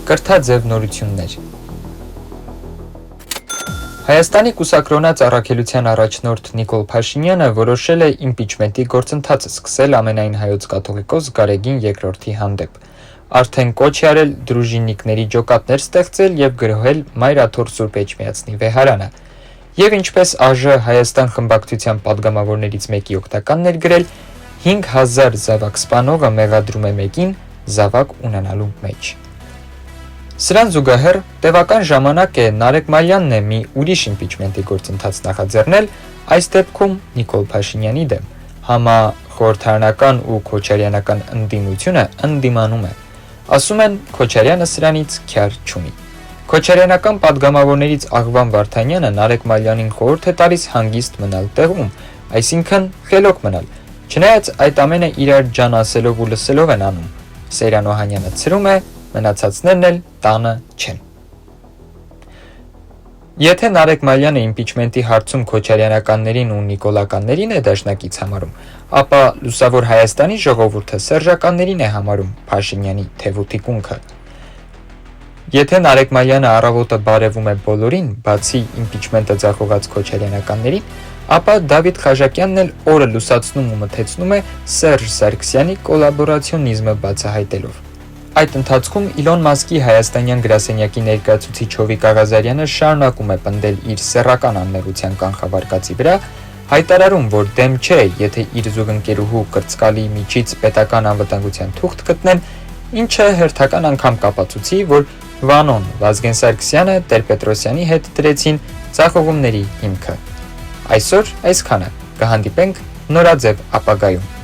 Կրթաձև նորություններ։ Հայաստանի կուսակրոնած առաքելության առաջնորդ Նիկոլ Փաշինյանը որոշել է իմպիչմենտի գործընթացը սկսել ամենայն հայոց կաթողիկոս Գարեգին II-ի հանդեպ։ Արդեն կոչ է արել դրուժիննիկների ջոկատներ ստեղծել եւ գրոհել Մայր Աթոռ Սուրբ Էջմիածնի վեհարանը։ Եվ ինչպես ԱԺ Հայաստան խմբակցության падգամավորներից մեկի օգնականներ գրել, 5000 զավակ սպանողը մեղադրում է մեկին զավակ ունենալու մեջ։ Սրան զուգահեռ տևական ժամանակ է Նարեկ Մալյանն է մի ուրիշ իմպիչմենտի գործընթաց նախաձեռնել, այս դեպքում Նիկոլ Փաշինյանի դեմ։ Համախորհրդարանական ու քոչարյանական ընդդիմությունը ընդդիմանում է։ Ասում են Քոչարյանը սրանից քյար չունի։ Քոչարյանական падգամավորներից Աղվան Վարդանյանը Նարեկ Մալյանին խորհուրդ է տալիս հանգիստ մնալ տեղում, այսինքն խելոք մնալ, չնայած այդ ամենը իրար ջան ասելով ու լսելով են անում։ Սեյրան Օհանյանը ցրում է, մնացածներն էլ տանը չեն։ Եթե Նարեկ Մալյանը իմպիչմենտի հարցում քոչարյանականներին ու նիկոլականներին է դաշնակից համարում, ապա Լուսավոր Հայաստանի ժողովուրդը սերժականներին է համարում Փաշինյանի թևուտիկունքը։ Եթե Նարեկ Մալյանը առավոտը բարևում է բոլորին, բացի իմպիչմենտը ձախողած քոչարյանականներին, ապա Դավիթ Խաժակյանն էլ օրը լուսացնում ու մթեցնում է Սերժ Սարգսյանի կոլաբորացիոնիզմը բացահայտելով։ Այդ ընթացքում Իլոն Մասկի հայաստանյան գրասենյակի ներկայացուցիչ Հովիկ Աղազարյանը շարունակում է պնդել իր սեռական անմեղության կանխավարկածի վրա, հայտարարում, որ դեմ չէ, եթե իր զուգընկերուհու կրծկալի միջից պետական անվտանգության թուղթ գտնեն, ինչը հերթական անգամ կապացուցի, որ Վանոն Վազգեն Սարգսյանը Տեր-Պետրոսյանի հետ դրեցին ձախողումների հիմքը։ Այսօր այսքանը, կհանդիպենք նորաձև ապագայում։